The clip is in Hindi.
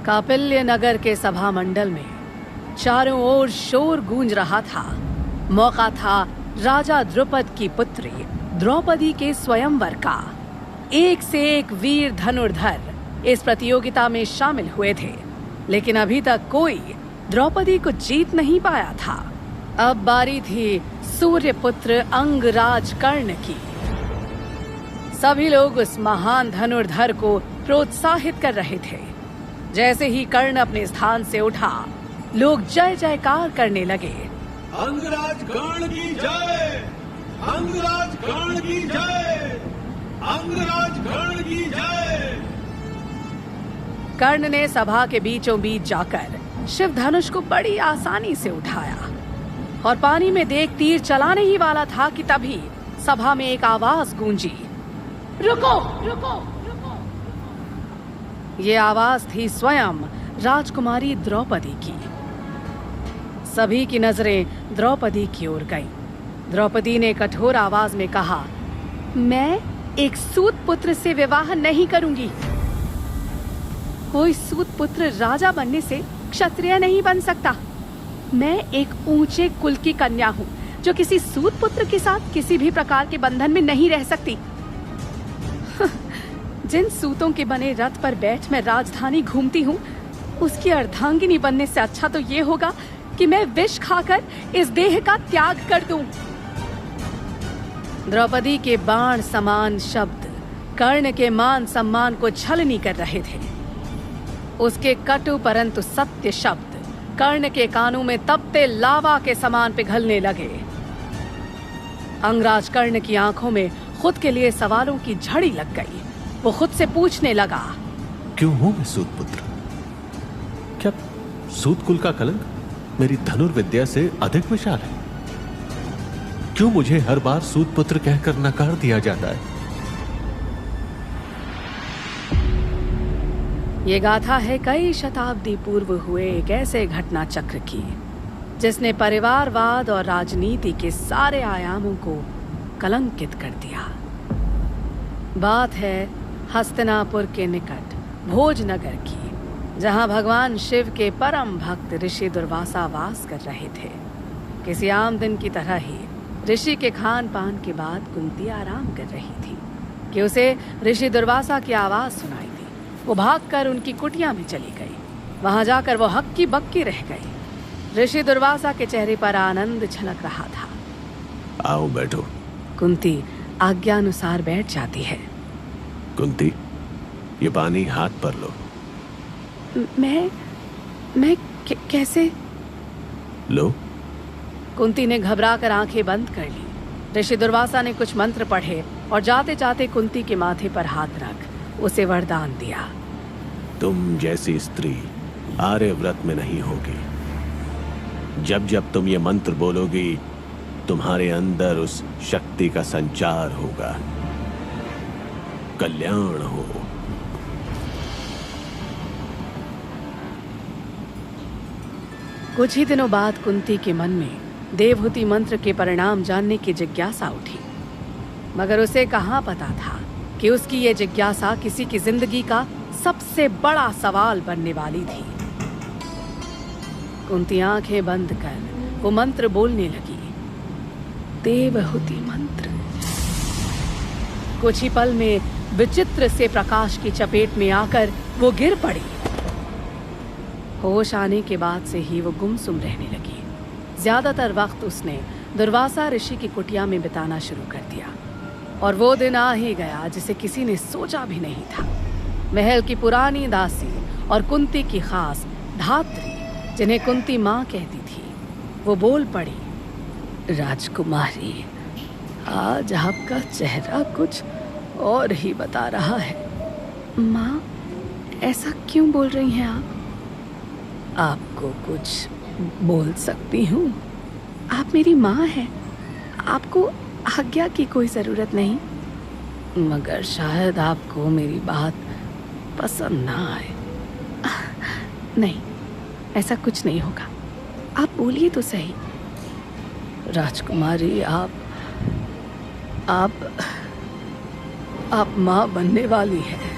कापिल्य नगर के सभा मंडल में चारों ओर शोर गूंज रहा था। मौका था राजा द्रुपद की पुत्री द्रौपदी के स्वयंवर का। एक से एक वीर धनुर्धर इस प्रतियोगिता में शामिल हुए थे, लेकिन अभी तक कोई द्रौपदी को जीत नहीं पाया था। अब बारी थी सूर्यपुत्र अंगराज कर्ण की। सभी लोग उस महान धनुर्धर को प्रोत्साहित कर रहे थे। जैसे ही कर्ण अपने स्थान से उठा, लोग जय जयकार करने लगे। अंगराज कर्ण की जय, अंगराज कर्ण की जय, अंगराज कर्ण की जय। कर्ण ने सभा के बीचों बीच जाकर शिव धनुष को बड़ी आसानी से उठाया और पानी में देख तीर चलाने ही वाला था कि तभी सभा में एक आवाज गूंजी, रुको रुको रुको। ये आवाज थी स्वयं राजकुमारी द्रौपदी की। सभी की नजरें द्रौपदी की ओर गईं। द्रौपदी ने कठोर आवाज में कहा, मैं एक सूत पुत्र से विवाह नहीं करूंगी। कोई सूत पुत्र राजा बनने से क्षत्रिय नहीं बन सकता। मैं एक ऊंचे कुल की कन्या हूँ जो किसी सूत पुत्र के साथ किसी भी प्रकार के बंधन में नहीं रह सकती। जिन सूतों के बने रथ पर बैठ मैं राजधानी घूमती हूँ, उसकी अर्धांगिनी बनने से अच्छा तो ये होगा कि मैं विष खाकर इस देह का त्याग कर दूं। द्रौपदी के बाण समान शब्द कर्ण के मान सम्मान को छलनी कर रहे थे। उसके कटु परंतु सत्य शब्द कर्ण के कानों में तपते लावा के समान पिघलने लगे। अंगराज कर्ण की आंखों में खुद के लिए सवालों की झड़ी लग गई। वो खुद से पूछने लगा, क्यों हूं मैं सूत पुत्र? क्या सूत कुल का कलंक मेरी धनुर्विद्या से अधिक विशाल है? क्यों मुझे हर बार सूत पुत्र कहकर नकार दिया जाता है? ये गाथा है कई शताब्दी पूर्व हुए एक ऐसे घटना चक्र की जिसने परिवारवाद और राजनीति के सारे आयामों को कलंकित कर दिया। बात है हस्तिनापुर के निकट भोजनगर की, जहां भगवान शिव के परम भक्त ऋषि दुर्वासा वास कर रहे थे। किसी आम दिन की तरह ही ऋषि के खान पान के बाद कुंती आराम कर रही थी कि उसे ऋषि दुर्वासा की आवाज सुनाई दी। वो भागकर उनकी कुटिया में चली गई। वहां जाकर वो हक्की बक्की रह गई। ऋषि दुर्वासा के चेहरे पर आनंद झलक रहा था। आओ बैठो। कुंती आज्ञानुसार बैठ जाती है। कुंती, ये पानी हाथ पर लो। मैं कैसे? लो। कुंती ने घबराकर आंखें बंद कर ली। ऋषि दुर्वासा ने कुछ मंत्र पढ़े और जाते जाते कुंती के माथे पर हाथ रख उसे वरदान दिया। तुम जैसी स्त्री आर्यव्रत में नहीं होगी। जब जब तुम ये मंत्र बोलोगी, तुम्हारे अंदर उस शक्ति का संचार होगा। कल्याण हो। कुछ ही दिनों बाद कुंती के मन में देवहूति मंत्र के परिणाम जानने की जिज्ञासा उठी, मगर उसे कहाँ पता था कि उसकी ये जिज्ञासा किसी की जिंदगी का सबसे बड़ा सवाल बनने वाली थी। कुंती आंखें बंद कर वो मंत्र बोलने लगी, देवहूति मंत्र। कुछ ही पल में विचित्र से प्रकाश की चपेट में आकर वो गिर पड़ी। होश आने के बाद से ही वो गुमसुम रहने लगी। ज्यादातर वक्त उसने दुर्वासा ऋषि की कुटिया में बिताना शुरू कर दिया और वो दिन आ ही गया जिसे किसी ने सोचा भी नहीं था। महल की पुरानी दासी और कुंती की खास धात्री, जिन्हें कुंती माँ कहती थी, वो बोल पड़ी, राजकुमारी, आज आपका चेहरा कुछ और ही बता रहा है। माँ, ऐसा क्यों बोल रही हैं आप? आपको कुछ बोल सकती हूँ? आप मेरी माँ हैं, आपको आज्ञा की कोई ज़रूरत नहीं। मगर शायद आपको मेरी बात पसंद ना आए। नहीं, ऐसा कुछ नहीं होगा, आप बोलिए तो सही। राजकुमारी, आप आप माँ बनने वाली हैं।